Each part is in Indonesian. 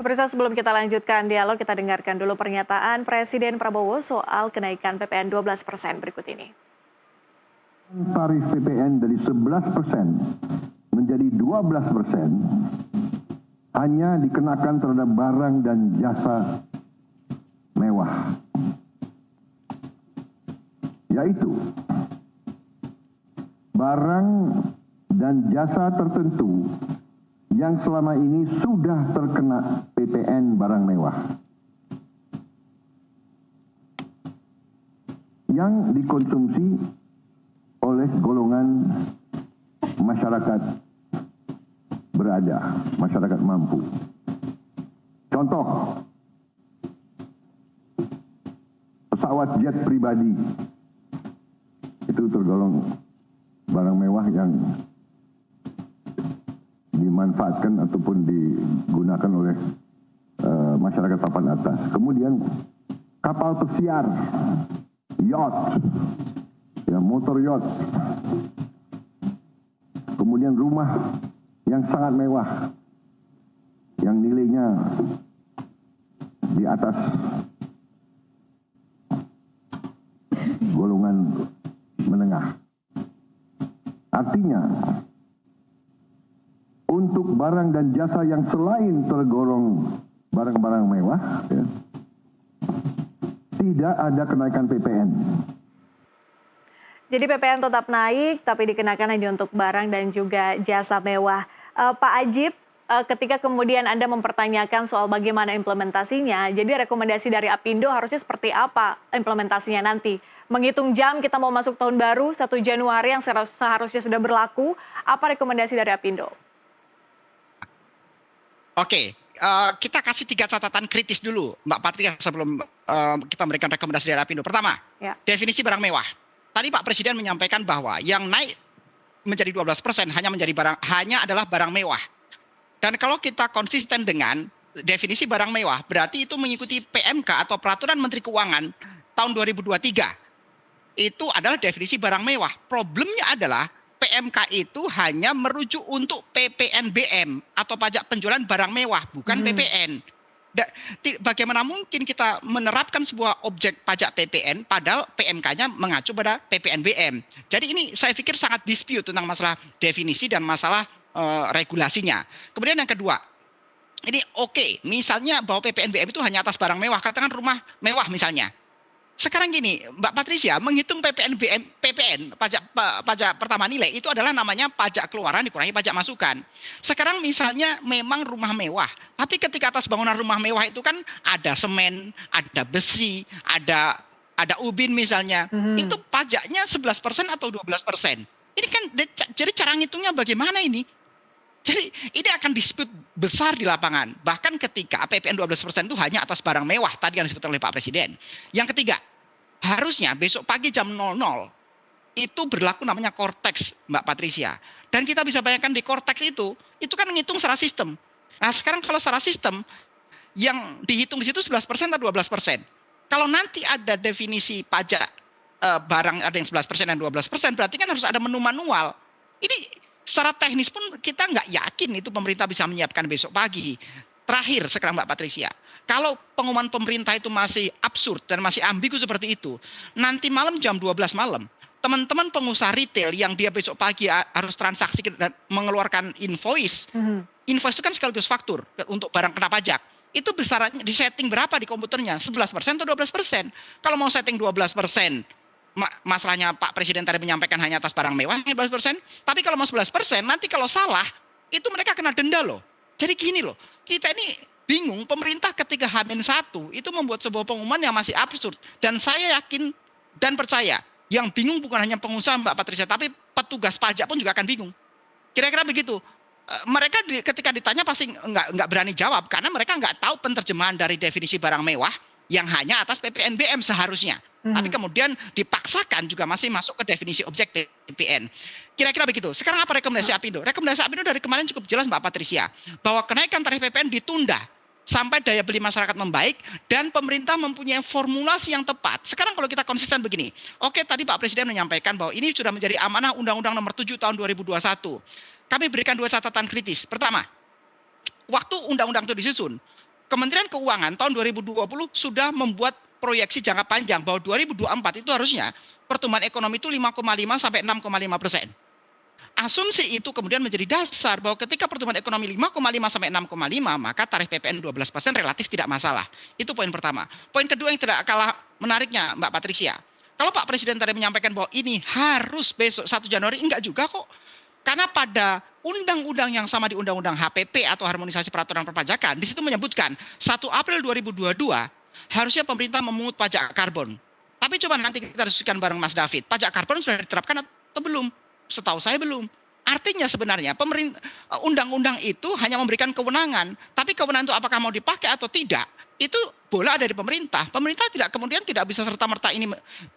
Pemirsa, sebelum kita lanjutkan dialog, kita dengarkan dulu pernyataan Presiden Prabowo soal kenaikan PPN 12% berikut ini. Tarif PPN dari 11% menjadi 12% hanya dikenakan terhadap barang dan jasa mewah, yaitu barang dan jasa tertentu yang selama ini sudah terkena PPN barang mewah yang dikonsumsi oleh golongan masyarakat berada, masyarakat mampu. Contoh, pesawat jet pribadi itu tergolong barang mewah yang dimanfaatkan ataupun digunakan oleh masyarakat papan atas. Kemudian kapal pesiar, yacht, ya, motor yacht. Kemudian rumah yang sangat mewah, yang nilainya di atas golongan menengah. Artinya, untuk barang dan jasa yang selain tergolong barang-barang mewah, ya, tidak ada kenaikan PPN. Jadi PPN tetap naik, tapi dikenakan hanya untuk barang dan juga jasa mewah. Pak Ajib, ketika kemudian Anda mempertanyakan soal bagaimana implementasinya, jadi rekomendasi dari Apindo harusnya seperti apa implementasinya nanti? Menghitung jam kita mau masuk tahun baru, 1 Januari yang seharusnya sudah berlaku, apa rekomendasi dari Apindo? Oke, kita kasih 3 catatan kritis dulu, Mbak Patria, sebelum kita memberikan rekomendasi dari Apindo. Pertama, definisi barang mewah. Tadi Pak Presiden menyampaikan bahwa yang naik menjadi 12% hanya adalah barang mewah. Dan kalau kita konsisten dengan definisi barang mewah, berarti itu mengikuti PMK atau Peraturan Menteri Keuangan tahun 2023. Itu adalah definisi barang mewah. Problemnya adalah PMK itu hanya merujuk untuk PPNBM atau pajak penjualan barang mewah, bukan PPN. Bagaimana mungkin kita menerapkan sebuah objek pajak PPN padahal PMK-nya mengacu pada PPNBM. Jadi ini saya pikir sangat dispute tentang masalah definisi dan masalah regulasinya. Kemudian yang kedua, ini oke, misalnya bahwa PPNBM itu hanya atas barang mewah, katakan rumah mewah misalnya. Sekarang gini, Mbak Patricia, menghitung PPN, pajak pertama nilai, itu adalah namanya pajak keluaran dikurangi pajak masukan. Sekarang misalnya memang rumah mewah, tapi ketika atas bangunan rumah mewah itu kan ada semen, ada besi, ada ubin misalnya, itu pajaknya 11% atau 12%. Ini kan, jadi cara ngitungnya bagaimana ini? Jadi ini akan dispute besar di lapangan. Bahkan ketika PPN 12% itu hanya atas barang mewah, tadi yang disebut oleh Pak Presiden. Yang ketiga, harusnya besok pagi jam 00 itu berlaku namanya Cortex, Mbak Patricia. Dan kita bisa bayangkan di Cortex itu kan menghitung secara sistem. Nah sekarang kalau secara sistem, yang dihitung di situ 11% atau 12%. Kalau nanti ada definisi pajak barang ada yang 11% dan 12%, berarti kan harus ada menu manual. Ini secara teknis pun kita nggak yakin itu pemerintah bisa menyiapkan besok pagi. Terakhir sekarang Mbak Patricia, kalau pengumuman pemerintah itu masih absurd dan masih ambigu seperti itu, nanti malam jam 12 malam, teman-teman pengusaha retail yang dia besok pagi harus transaksi dan mengeluarkan invoice, invoice itu kan sekaligus faktur untuk barang kena pajak. Itu besarannya di setting berapa di komputernya? 11% atau 12%? Kalau mau setting 12%, masalahnya Pak Presiden tadi menyampaikan hanya atas barang mewah 12%, tapi kalau mau 11%, nanti kalau salah, itu mereka kena denda loh. Jadi gini loh, kita ini bingung, pemerintah ketika H-1 itu membuat sebuah pengumuman yang masih absurd. Dan saya yakin dan percaya, yang bingung bukan hanya pengusaha Mbak Patricia, tapi petugas pajak pun juga akan bingung. Kira-kira begitu. Mereka ketika ditanya pasti nggak berani jawab, karena mereka nggak tahu penerjemahan dari definisi barang mewah yang hanya atas PPNBM seharusnya. Tapi kemudian dipaksakan juga masih masuk ke definisi objek PPN. Kira-kira begitu. Sekarang apa rekomendasi Apindo? Rekomendasi Apindo dari kemarin cukup jelas Mbak Patricia, bahwa kenaikan tarif PPN ditunda sampai daya beli masyarakat membaik dan pemerintah mempunyai formulasi yang tepat. Sekarang kalau kita konsisten begini, oke tadi Pak Presiden menyampaikan bahwa ini sudah menjadi amanah Undang-Undang Nomor 7 Tahun 2021. Kami berikan 2 catatan kritis. Pertama, waktu undang-undang itu disusun, Kementerian Keuangan tahun 2020 sudah membuat proyeksi jangka panjang bahwa 2024 itu harusnya pertumbuhan ekonomi itu 5,5 sampai 6,5%. Asumsi itu kemudian menjadi dasar bahwa ketika pertumbuhan ekonomi 5,5 sampai 6,5, maka tarif PPN 12% relatif tidak masalah. Itu poin pertama. Poin kedua yang tidak kalah menariknya, Mbak Patricia. Kalau Pak Presiden tadi menyampaikan bahwa ini harus besok 1 Januari, enggak juga kok. Karena pada undang-undang yang sama di Undang-Undang HPP atau Harmonisasi Peraturan Perpajakan, di situ menyebutkan 1 April 2022 harusnya pemerintah memungut pajak karbon. Tapi coba nanti kita diskusikan bareng Mas David. Pajak karbon sudah diterapkan atau belum? Setahu saya belum. Artinya sebenarnya undang-undang itu hanya memberikan kewenangan, tapi kewenangan itu apakah mau dipakai atau tidak, itu bola ada di pemerintah. Pemerintah kemudian tidak bisa serta-merta ini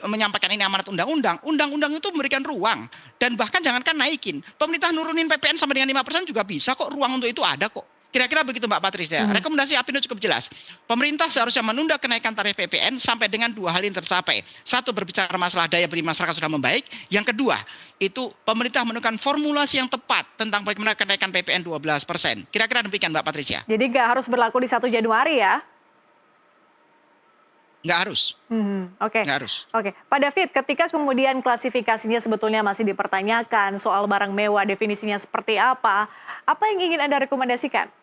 menyampaikan ini amanat undang-undang. Undang-undang itu memberikan ruang, dan bahkan jangankan naikin, pemerintah nurunin PPN sampai dengan 5% juga bisa kok, ruang untuk itu ada kok. Kira-kira begitu Mbak Patricia. Rekomendasi Apindo cukup jelas. Pemerintah seharusnya menunda kenaikan tarif PPN sampai dengan 2 hal yang tercapai. Satu, berbicara masalah daya beli masyarakat sudah membaik. Yang kedua, itu pemerintah menemukan formulasi yang tepat tentang bagaimana kenaikan PPN 12%. Kira-kira demikian Mbak Patricia. Jadi nggak harus berlaku di 1 Januari ya? Nggak harus. Oke. Nggak harus. Oke, Pak David, ketika kemudian klasifikasinya sebetulnya masih dipertanyakan soal barang mewah, definisinya seperti apa yang ingin Anda rekomendasikan?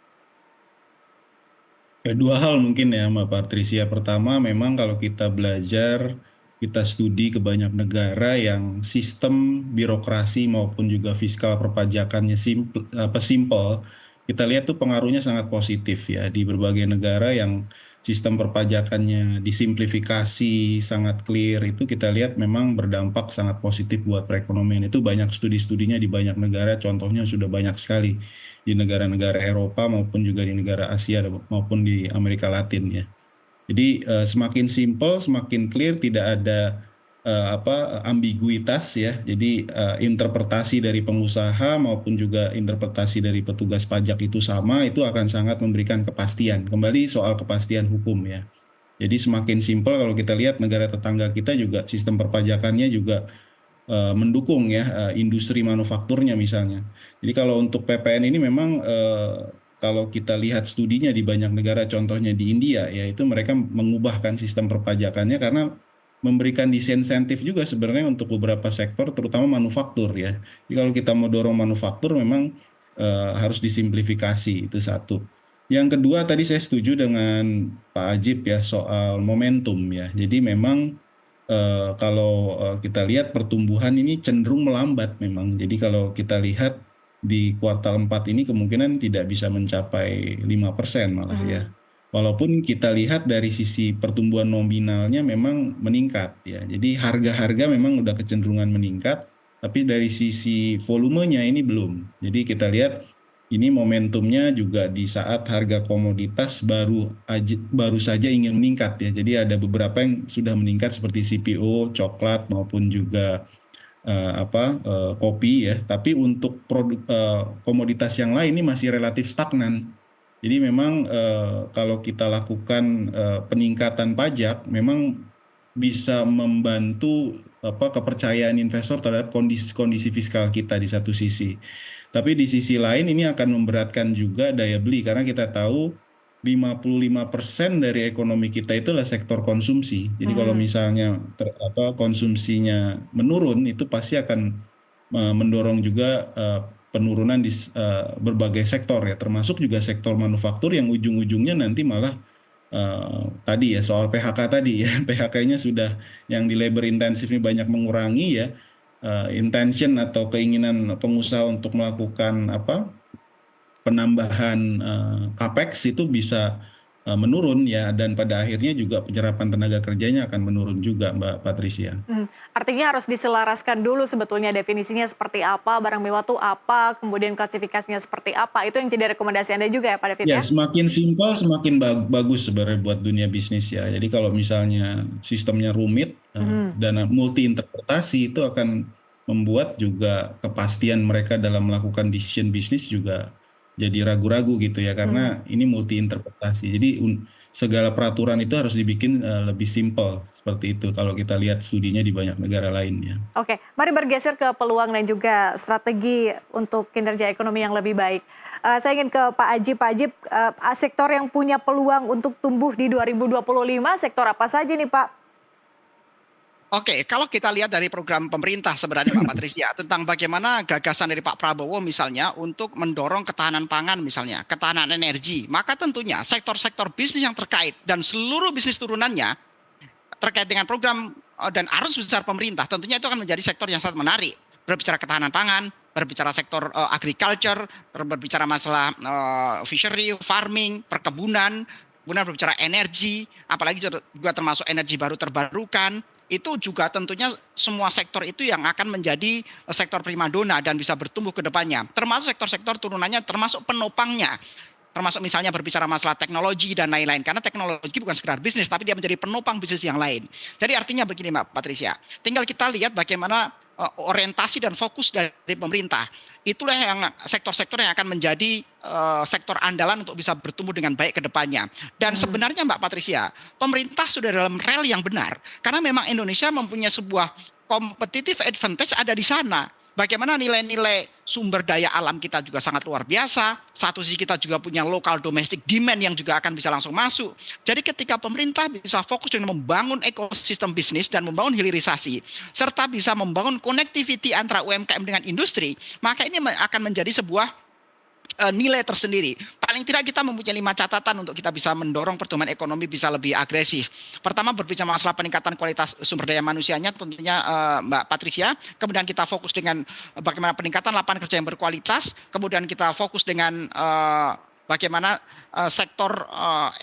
Dua hal mungkin ya Mbak Patricia. Pertama, memang kalau kita belajar, kita studi ke banyak negara yang sistem birokrasi maupun juga fiskal perpajakannya simple, kita lihat tuh pengaruhnya sangat positif ya di berbagai negara yang sistem perpajakannya disimplifikasi, sangat clear, itu kita lihat memang berdampak sangat positif buat perekonomian. Itu banyak studi-studinya di banyak negara, contohnya sudah banyak sekali di negara-negara Eropa maupun juga di negara Asia maupun di Amerika Latin ya. Jadi semakin simple, semakin clear, tidak ada ambiguitas ya. Jadi interpretasi dari pengusaha maupun juga interpretasi dari petugas pajak itu sama, itu akan sangat memberikan kepastian. Kembali soal kepastian hukum ya. Jadi semakin simpel, kalau kita lihat negara tetangga kita juga sistem perpajakannya juga mendukung ya industri manufakturnya misalnya. Jadi kalau untuk PPN ini memang kalau kita lihat studinya di banyak negara, contohnya di India, yaitu mereka mengubahkan sistem perpajakannya karena memberikan disinsentif juga sebenarnya untuk beberapa sektor, terutama manufaktur ya. Jadi kalau kita mau dorong manufaktur memang harus disimplifikasi, itu satu. Yang kedua, tadi saya setuju dengan Pak Ajib ya soal momentum ya. Jadi memang kalau kita lihat pertumbuhan ini cenderung melambat memang. Jadi kalau kita lihat di kuartal 4 ini kemungkinan tidak bisa mencapai 5% malah ya. Walaupun kita lihat dari sisi pertumbuhan nominalnya memang meningkat ya. Jadi harga-harga memang udah kecenderungan meningkat, tapi dari sisi volumenya ini belum. Jadi kita lihat ini momentumnya juga di saat harga komoditas baru saja ingin meningkat ya. Jadi ada beberapa yang sudah meningkat seperti CPO, coklat maupun juga kopi ya. Tapi untuk produk komoditas yang lain ini masih relatif stagnan. Jadi memang kalau kita lakukan peningkatan pajak memang bisa membantu kepercayaan investor terhadap kondisi fiskal kita di satu sisi. Tapi di sisi lain ini akan memberatkan juga daya beli karena kita tahu 55% dari ekonomi kita itulah sektor konsumsi. Jadi kalau misalnya konsumsinya menurun itu pasti akan mendorong juga penurunan di berbagai sektor ya, termasuk juga sektor manufaktur yang ujung-ujungnya nanti malah tadi ya soal PHK tadi ya, PHK-nya sudah yang di labor intensif ini banyak mengurangi ya, intention atau keinginan pengusaha untuk melakukan penambahan capex itu bisa menurun ya, dan pada akhirnya juga penyerapan tenaga kerjanya akan menurun juga Mbak Patricia. Artinya harus diselaraskan dulu sebetulnya definisinya seperti apa, barang mewah itu apa, kemudian klasifikasinya seperti apa, itu yang jadi rekomendasi Anda juga ya Pak David ya? Ya, semakin simpel semakin bagus sebenarnya buat dunia bisnis ya. Jadi kalau misalnya sistemnya rumit dan multi interpretasi itu akan membuat juga kepastian mereka dalam melakukan decision bisnis juga jadi ragu-ragu gitu ya, karena ini multi interpretasi. Jadi segala peraturan itu harus dibikin lebih simpel seperti itu kalau kita lihat studinya di banyak negara lain ya. Oke, mari bergeser ke peluang dan juga strategi untuk kinerja ekonomi yang lebih baik. Saya ingin ke Pak Ajib. Pak Ajib, sektor yang punya peluang untuk tumbuh di 2025, sektor apa saja nih Pak? Oke, kalau kita lihat dari program pemerintah sebenarnya Mbak Patricia, tentang bagaimana gagasan dari Pak Prabowo misalnya untuk mendorong ketahanan pangan misalnya, ketahanan energi, maka tentunya sektor-sektor bisnis yang terkait dan seluruh bisnis turunannya terkait dengan program dan arus besar pemerintah, tentunya itu akan menjadi sektor yang sangat menarik. Berbicara ketahanan pangan, berbicara sektor agriculture, berbicara masalah fishery, farming, perkebunan, kemudian berbicara energi, apalagi juga termasuk energi baru terbarukan, itu juga tentunya semua sektor itu yang akan menjadi sektor primadona dan bisa bertumbuh ke depannya. Termasuk sektor-sektor turunannya, termasuk penopangnya. Termasuk misalnya berbicara masalah teknologi dan lain-lain. Karena teknologi bukan sekedar bisnis, tapi dia menjadi penopang bisnis yang lain. Jadi artinya begini Mbak Patricia, tinggal kita lihat bagaimana orientasi dan fokus dari pemerintah. Itulah yang sektor-sektor yang akan menjadi sektor andalan untuk bisa bertumbuh dengan baik ke depannya. Dan sebenarnya Mbak Patricia, pemerintah sudah dalam rel yang benar. Karena memang Indonesia mempunyai sebuah competitive advantage ada di sana. Bagaimana nilai-nilai sumber daya alam kita juga sangat luar biasa. Satu sisi kita juga punya local domestic demand yang juga akan bisa langsung masuk. Jadi ketika pemerintah bisa fokus dengan membangun ekosistem bisnis dan membangun hilirisasi, serta bisa membangun connectivity antara UMKM dengan industri, maka ini akan menjadi sebuah nilai tersendiri. Paling tidak kita mempunyai 5 catatan untuk kita bisa mendorong pertumbuhan ekonomi bisa lebih agresif. Pertama berbicara masalah peningkatan kualitas sumber daya manusianya tentunya Mbak Patricia. Kemudian kita fokus dengan bagaimana peningkatan lapangan kerja yang berkualitas. Kemudian kita fokus dengan bagaimana sektor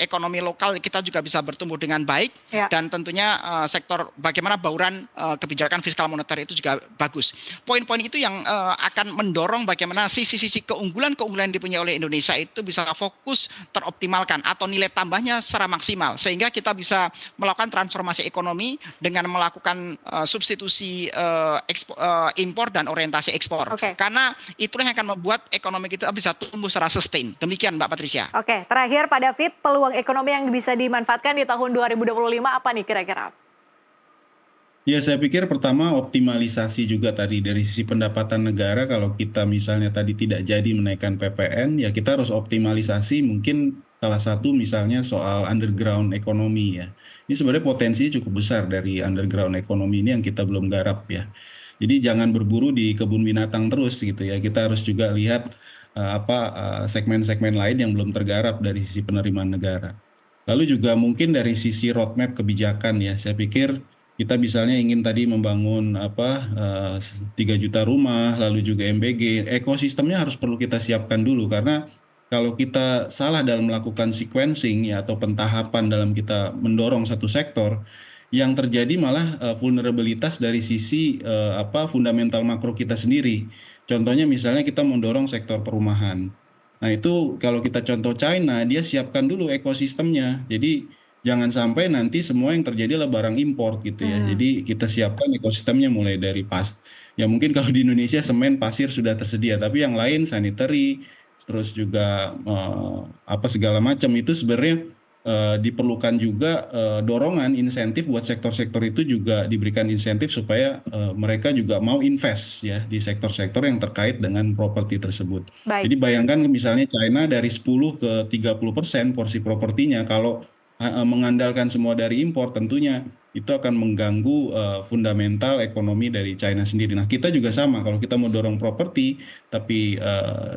ekonomi lokal kita juga bisa bertumbuh dengan baik. Dan tentunya sektor bagaimana bauran kebijakan fiskal moneter itu juga bagus. Poin-poin itu yang akan mendorong bagaimana sisi-sisi keunggulan-keunggulan yang dipunyai oleh Indonesia itu bisa fokus teroptimalkan atau nilai tambahnya secara maksimal. Sehingga kita bisa melakukan transformasi ekonomi dengan melakukan substitusi impor dan orientasi ekspor. Karena itulah yang akan membuat ekonomi kita bisa tumbuh secara sustain. Demikian Mbak Patricia. Oke, terakhir Pak David, peluang ekonomi yang bisa dimanfaatkan di tahun 2025 apa nih kira-kira? Ya, saya pikir pertama optimalisasi juga tadi dari sisi pendapatan negara. Kalau kita misalnya tadi tidak jadi menaikkan PPN, ya kita harus optimalisasi mungkin salah satu misalnya soal underground ekonomi ya. Ini sebenarnya potensi cukup besar dari underground ekonomi ini yang kita belum garap ya. Jadi jangan berburu di kebun binatang terus gitu ya. Kita harus juga lihat segmen-segmen lain yang belum tergarap dari sisi penerimaan negara. Lalu juga mungkin dari sisi roadmap kebijakan ya, saya pikir kita misalnya ingin tadi membangun 3 juta rumah, lalu juga MBG, ekosistemnya harus perlu kita siapkan dulu karena kalau kita salah dalam melakukan sequencing ya atau pentahapan dalam kita mendorong satu sektor, yang terjadi malah vulnerabilitas dari sisi fundamental makro kita sendiri. Contohnya misalnya kita mendorong sektor perumahan. Nah itu kalau kita contoh China, dia siapkan dulu ekosistemnya. Jadi jangan sampai nanti semua yang terjadi adalah barang import gitu ya. Jadi kita siapkan ekosistemnya mulai dari ya mungkin kalau di Indonesia semen, pasir sudah tersedia. Tapi yang lain sanitary, terus juga segala macam itu sebenarnya diperlukan juga dorongan insentif buat sektor-sektor itu juga diberikan insentif supaya mereka juga mau invest ya di sektor-sektor yang terkait dengan properti tersebut. Jadi bayangkan misalnya China dari 10 ke 30% porsi propertinya kalau mengandalkan semua dari impor tentunya itu akan mengganggu fundamental ekonomi dari China sendiri. Nah kita juga sama kalau kita mau dorong properti tapi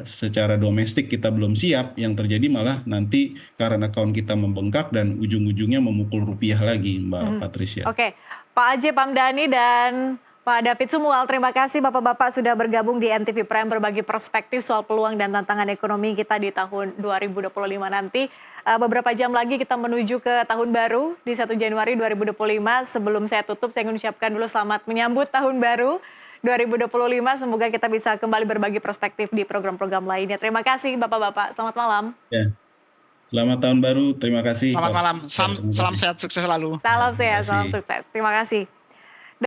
secara domestik kita belum siap, yang terjadi malah nanti current account kita membengkak dan ujung-ujungnya memukul rupiah lagi Mbak Patricia. Oke, Pak Ajib Hamdani dan Pak David Sumual, terima kasih Bapak-Bapak sudah bergabung di NTV Prime berbagi perspektif soal peluang dan tantangan ekonomi kita di tahun 2025 nanti. Beberapa jam lagi kita menuju ke tahun baru di 1 Januari 2025. Sebelum saya tutup, saya ingin ucapkan dulu selamat menyambut tahun baru 2025. Semoga kita bisa kembali berbagi perspektif di program-program lainnya. Terima kasih Bapak-Bapak, selamat malam. Ya. Selamat tahun baru, terima kasih. Selamat malam, salam sehat, sukses selalu. Salam sehat, salam sukses. Terima kasih.